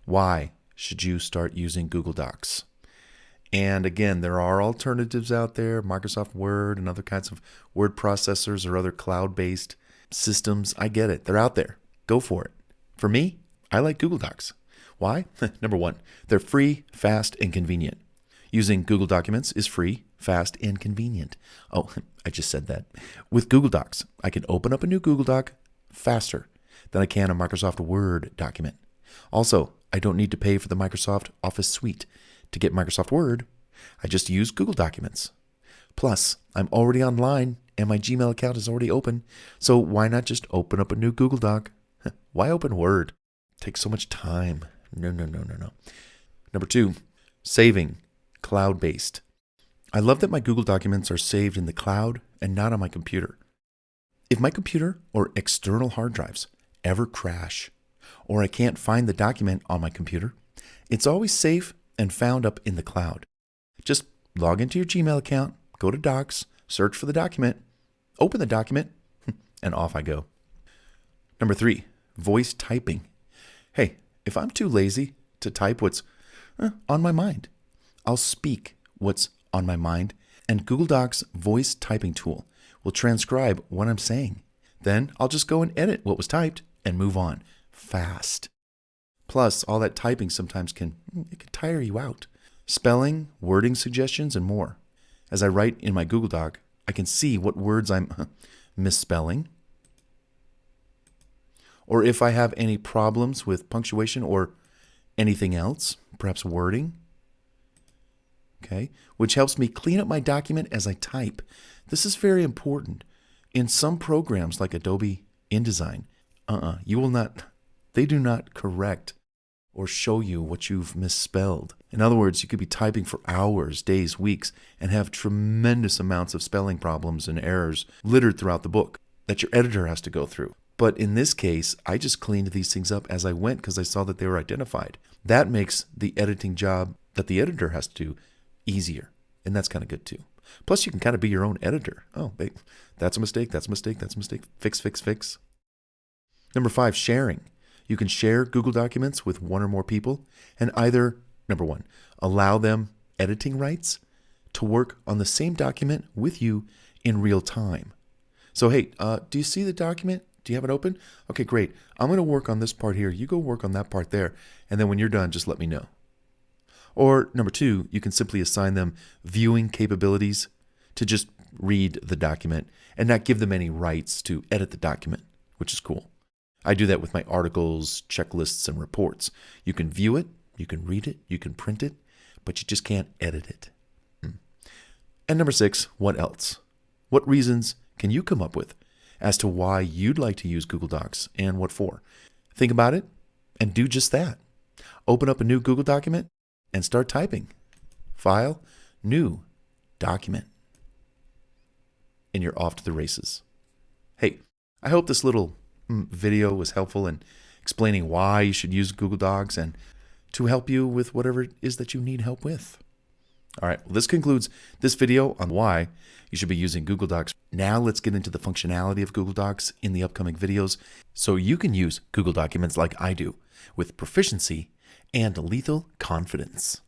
Why should you start using Google Docs? And again, there are alternatives out there, Microsoft Word and other kinds of word processors or other cloud-based systems. I get it. They're out there. Go for it. For me, I like Google Docs. Why? Number one, they're free, fast, and convenient. Using Google Documents is free, fast, and convenient. Oh, I just said that. With Google Docs, I can open up a new Google Doc faster than I can a Microsoft Word document. Also, I don't need to pay for the Microsoft Office suite to get Microsoft Word. I just use Google Documents. Plus, I'm already online and my Gmail account is already open, so why not just open up a new Google Doc? Why open Word? It takes so much time. No. Number two, saving, cloud-based. I love that my Google Documents are saved in the cloud and not on my computer. If my computer or external hard drives ever crash, or I can't find the document on my computer, it's always safe and found up in the cloud. Just log into your Gmail account, go to Docs, search for the document, open the document, and off I go. Number three, voice typing. Hey, if I'm too lazy to type what's on my mind, I'll speak what's on my mind, and Google Docs voice typing tool will transcribe what I'm saying. Then I'll just go and edit what was typed and move on fast. Plus, all that typing sometimes can tire you out. Spelling, wording suggestions, and more. As I write in my Google Doc, I can see what words I'm misspelling, or if I have any problems with punctuation or anything else, perhaps wording, okay, which helps me clean up my document as I type. This is very important. In some programs like Adobe InDesign, they do not correct or show you what you've misspelled. In other words, you could be typing for hours, days, weeks, and have tremendous amounts of spelling problems and errors littered throughout the book that your editor has to go through. But in this case, I just cleaned these things up as I went because I saw that they were identified. That makes the editing job that the editor has to do easier, and that's kind of good too. Plus, you can kind of be your own editor. Oh, that's a mistake, that's a mistake, that's a mistake. Fix. Number five, sharing. You can share Google Documents with one or more people and either, number one, allow them editing rights to work on the same document with you in real time. So, hey, do you see the document? Do you have it open? Okay, great. I'm going to work on this part here. You go work on that part there. And then when you're done, just let me know. Or number two, you can simply assign them viewing capabilities to just read the document and not give them any rights to edit the document, which is cool. I do that with my articles, checklists, and reports. You can view it, you can read it, you can print it, but you just can't edit it. And number six, what else? What reasons can you come up with as to why you'd like to use Google Docs and what for? Think about it and do just that. Open up a new Google document and start typing. File, new document. And you're off to the races. Hey, I hope this little video was helpful in explaining why you should use Google Docs and to help you with whatever it is that you need help with. All right, well, this concludes this video on why you should be using Google Docs. Now let's get into the functionality of Google Docs in the upcoming videos so you can use Google Documents like I do with proficiency and lethal confidence.